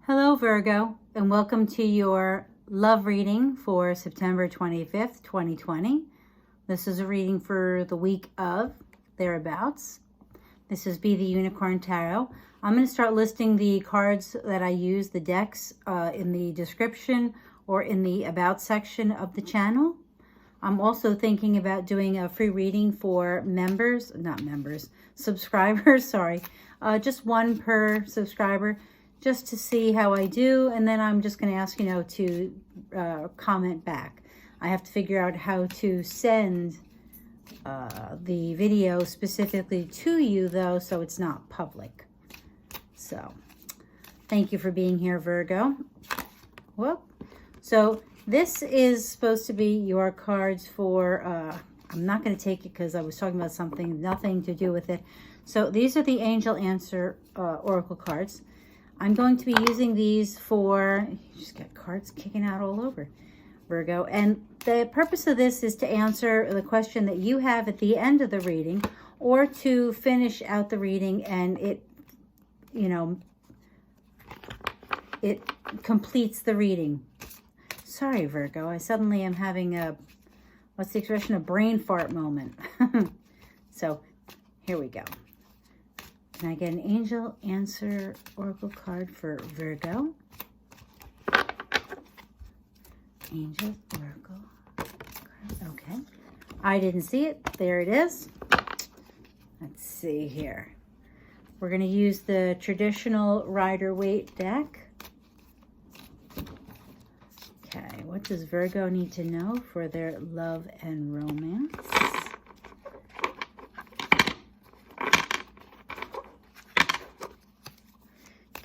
Hello Virgo, and welcome to your love reading for September 25th, 2020. This is a reading for the week of thereabouts. This is Be the Unicorn Tarot. I'm going to start listing the cards that I use, the decks, in the description or in the About section of the channel. I'm also thinking about doing a free reading for subscribers, sorry. Just one per subscriber, just to see how I do, and then I'm just going to ask, to comment back. I have to figure out how to send the video specifically to you, though, so it's not public. So, thank you for being here, Virgo. Whoop. So, this is supposed to be your cards for, I'm not going to take it because I was talking about something, nothing to do with it. So, these are the Angel Answer Oracle cards. I'm going to be using these for, you just got cards kicking out all over, Virgo. And the purpose of this is to answer the question that you have at the end of the reading, or to finish out the reading and it completes the reading. Sorry, Virgo, I suddenly am having a, what's the expression, a brain fart moment. So here we go. Can I get an Angel Answer Oracle card for Virgo? Angel Oracle card. Okay. I didn't see it. There it is. Let's see here. We're going to use the traditional Rider-Waite deck. Okay. What does Virgo need to know for their love and romance?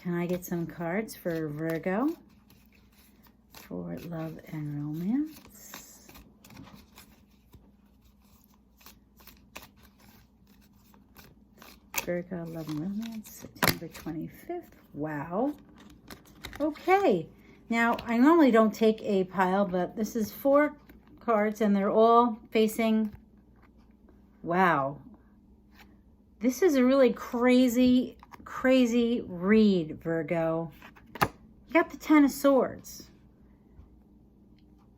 Can I get some cards for Virgo for love and romance? Virgo, love and romance, September 25th. Wow. Okay. Now, I normally don't take a pile, but this is 4 cards and they're all facing, wow. This is a really crazy read, Virgo. You got the 10 of Swords.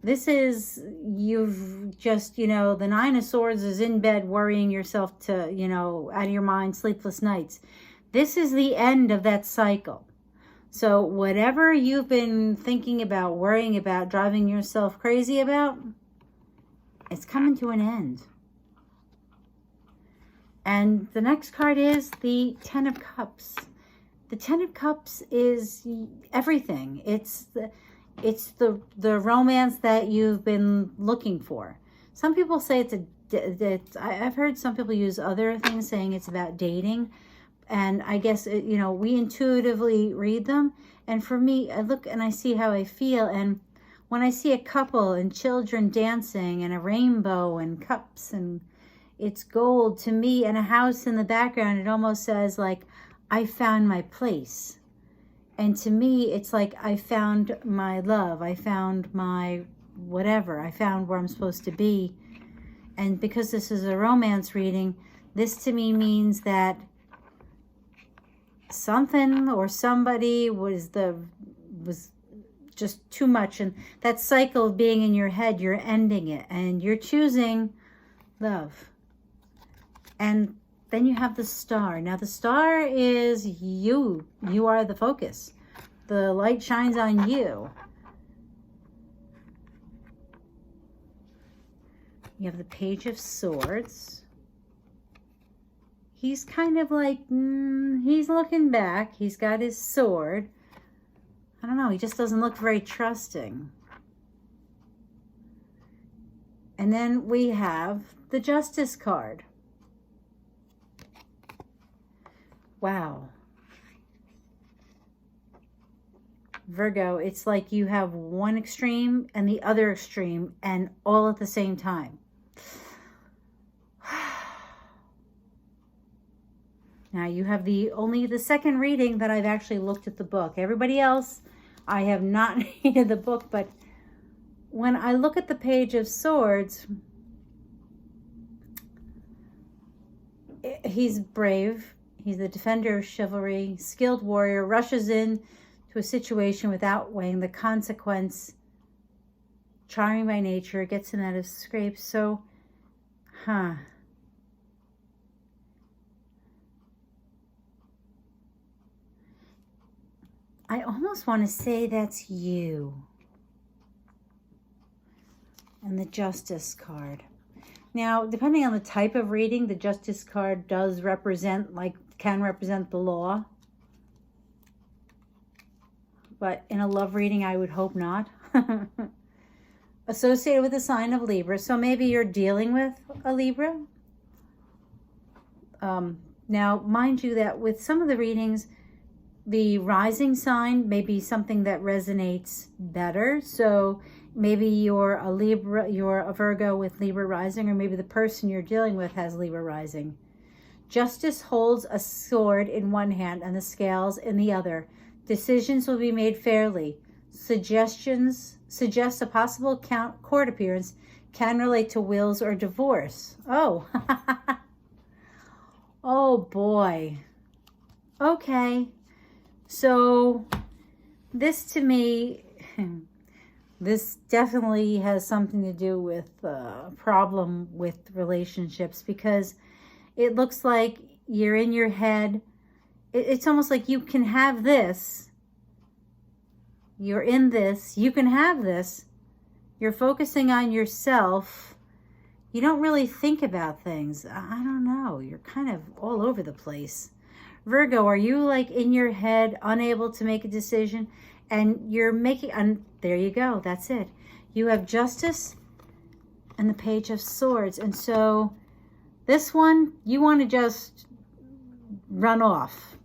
This is, you've just, the 9 of Swords is in bed worrying yourself to, out of your mind, sleepless nights. This is the end of that cycle. So whatever you've been thinking about, worrying about, driving yourself crazy about, it's coming to an end. And the next card is the 10 of Cups. The 10 of Cups is everything. It's the romance that you've been looking for. Some people say I've heard some people use other things saying it's about dating. And I guess, we intuitively read them. And for me, I look and I see how I feel. And when I see a couple and children dancing and a rainbow and cups and it's gold to me, and a house in the background, it almost says like, I found my place. And to me, it's like I found my love. I found my whatever. I found where I'm supposed to be. And because this is a romance reading, this to me means that something or somebody was just too much. And that cycle of being in your head, you're ending it. And you're choosing love. And then you have the Star. Now the Star is you. You are the focus. The light shines on you. You have the Page of Swords. He's kind of like, he's looking back. He's got his sword. I don't know, he just doesn't look very trusting. And then we have the Justice card. Wow. Virgo, it's like you have one extreme and the other extreme and all at the same time. Now you have only the second reading that I've actually looked at the book. Everybody else, I have not read the book, but when I look at the Page of Swords, he's brave. He's the defender of chivalry, skilled warrior, rushes in to a situation without weighing the consequence. Charming by nature, gets him out of scrapes. So, I almost want to say that's you. And the Justice card. Now, depending on the type of reading, the Justice card does represent, can represent the law. But in a love reading, I would hope not. Associated with the sign of Libra. So maybe you're dealing with a Libra. Now, mind you that with some of the readings, the rising sign may be something that resonates better. So maybe you're a Libra, you're a Virgo with Libra rising, or maybe the person you're dealing with has Libra rising. Justice holds a sword in one hand and the scales in the other. Decisions will be made fairly. Suggestions suggest a possible court appearance can relate to wills or divorce. Oh, oh boy. Okay. So this to me, this definitely has something to do with a problem with relationships, because it looks like you're in your head. It's almost like you can have this. You're in this. You can have this. You're focusing on yourself. You don't really think about things. I don't know. You're kind of all over the place. Virgo, are you like in your head, unable to make a decision? And you're making, and there you go. That's it. You have Justice and the Page of Swords. And so this one, you want to just run off.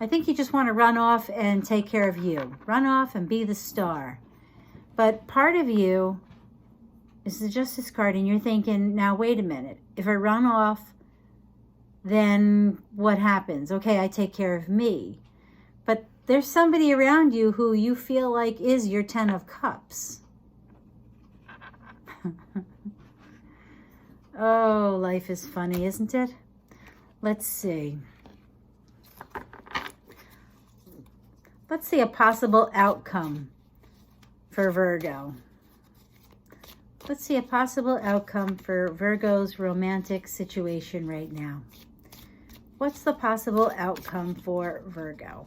I think you just want to run off and take care of you. Run off and be the star. But part of you is the Justice card, and you're thinking, now wait a minute. If I run off, then what happens? Okay, I take care of me. But there's somebody around you who you feel like is your 10 of Cups. Oh, life is funny, isn't it? Let's see. Let's see a possible outcome for Virgo. Let's see a possible outcome for Virgo's romantic situation right now. What's the possible outcome for Virgo?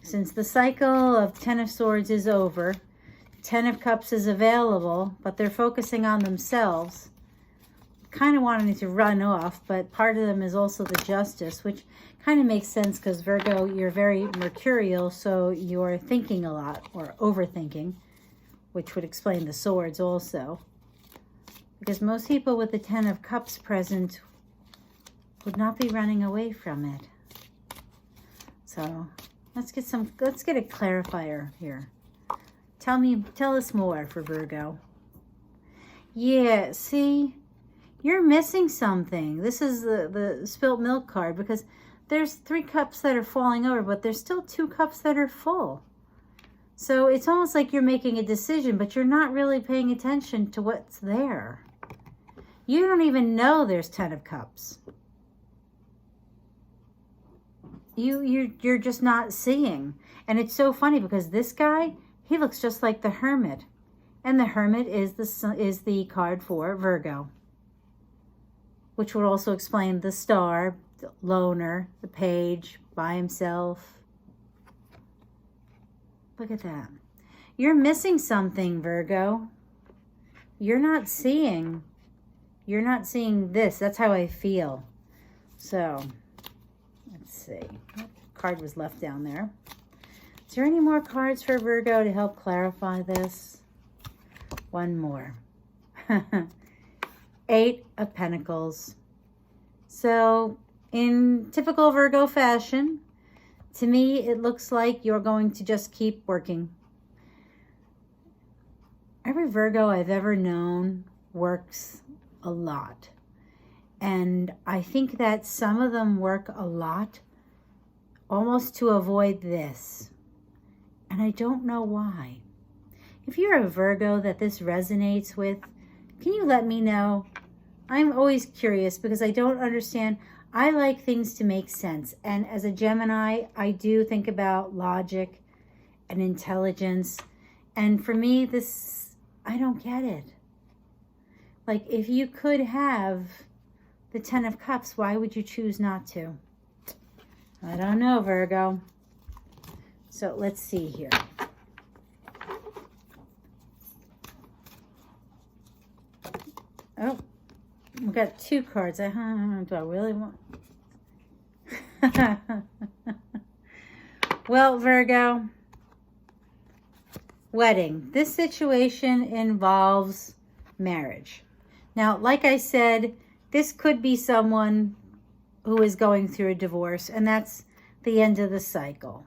Since the cycle of 10 of Swords is over, 10 of Cups is available, but they're focusing on themselves. Kind of wanting to run off, but part of them is also the Justice, which kind of makes sense because Virgo, you're very mercurial, so you're thinking a lot or overthinking, which would explain the Swords also. Because most people with the 10 of Cups present would not be running away from it. So let's get a clarifier here. Tell us more for Virgo. Yeah, see, you're missing something. This is the spilt milk card, because there's 3 cups that are falling over, but there's still 2 cups that are full. So it's almost like you're making a decision, but you're not really paying attention to what's there. You don't even know there's 10 of Cups. You're just not seeing. And it's so funny because this guy, he looks just like the Hermit. And the Hermit is the card for Virgo, which would also explain the Star, the Loner, the Page, by himself. Look at that. You're missing something, Virgo. You're not seeing this. That's how I feel. So, let's see. What card was left down there? Is there any more cards for Virgo to help clarify this? One more. 8 of Pentacles. So, in typical Virgo fashion, to me, it looks like you're going to just keep working. Every Virgo I've ever known works a lot. And I think that some of them work a lot almost to avoid this. And I don't know why. If you're a Virgo that this resonates with, can you let me know? I'm always curious because I don't understand. I like things to make sense. And as a Gemini, I do think about logic and intelligence. And for me, I don't get it. Like, if you could have the 10 of Cups, why would you choose not to? I don't know, Virgo. So let's see here. Oh, we got 2 cards. Do I really want? Well, Virgo, wedding. This situation involves marriage. Now, like I said, this could be someone who is going through a divorce, and that's the end of the cycle.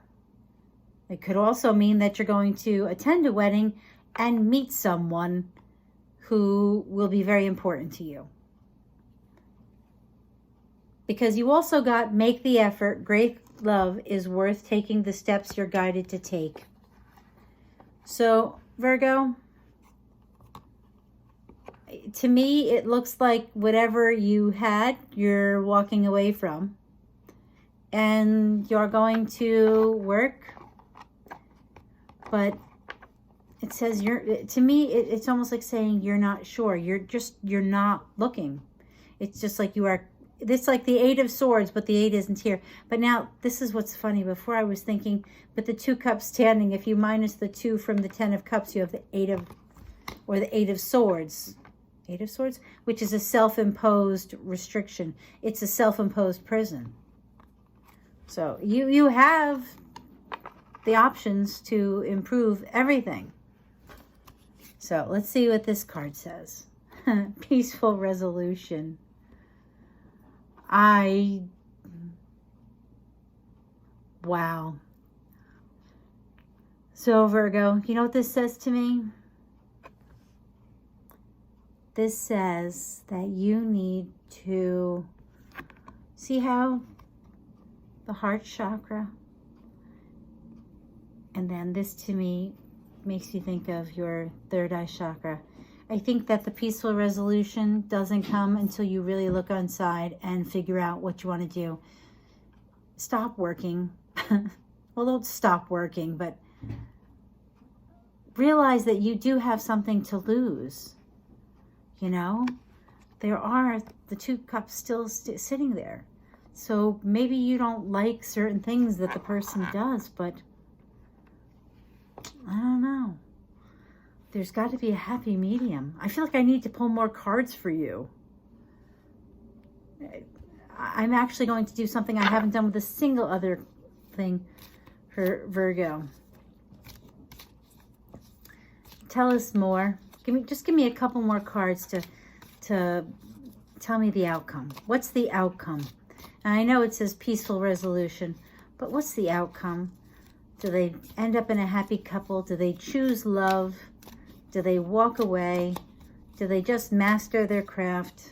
It could also mean that you're going to attend a wedding and meet someone who will be very important to you. Because you also got make the effort. Great love is worth taking the steps you're guided to take. So, Virgo, to me, it looks like whatever you had, you're walking away from. And you're going to work. But it says to me, it's almost like saying you're not sure. You're not looking. It's just like you are. It's like the 8 of Swords, but the 8 isn't here. But now, this is what's funny. Before I was thinking, with the 2 cups standing, if you minus the 2 from the 10 of Cups, you have the 8 of Swords. 8 of Swords, which is a self-imposed restriction. It's a self-imposed prison. So you have the options to improve everything. So let's see what this card says. Peaceful resolution. Wow. So Virgo, you know what this says to me? This says that you need to see how the heart chakra, and then this to me makes you think of your 3rd eye chakra. I think that the peaceful resolution doesn't come until you really look inside and figure out what you want to do. Stop working. Well, don't stop working, but realize that you do have something to lose. You know, there are the 2 cups still sitting there. So maybe you don't like certain things that the person does, but I don't know. There's got to be a happy medium. I feel like I need to pull more cards for you. I'm actually going to do something I haven't done with a single other thing for Virgo. Tell us more. Just give me a couple more cards to tell me the outcome. What's the outcome? And I know it says peaceful resolution, but what's the outcome? Do they end up in a happy couple? Do they choose love? Do they walk away? Do they just master their craft?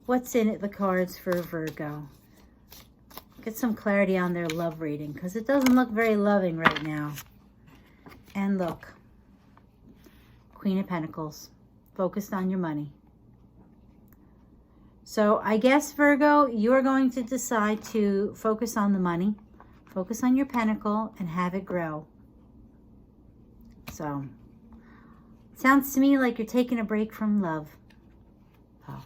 What's in it, the cards for Virgo? Get some clarity on their love reading, because it doesn't look very loving right now. And look, Queen of Pentacles, focused on your money. So I guess, Virgo, you're going to decide to focus on the money, focus on your pentacle, and have it grow. So, sounds to me like you're taking a break from love. Oh.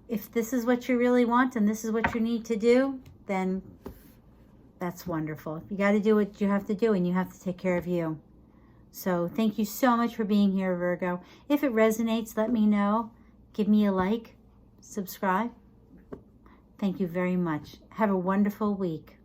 If this is what you really want and this is what you need to do, then that's wonderful. You got to do what you have to do, and you have to take care of you. So thank you so much for being here, Virgo. If it resonates, let me know. Give me a like, subscribe. Thank you very much. Have a wonderful week.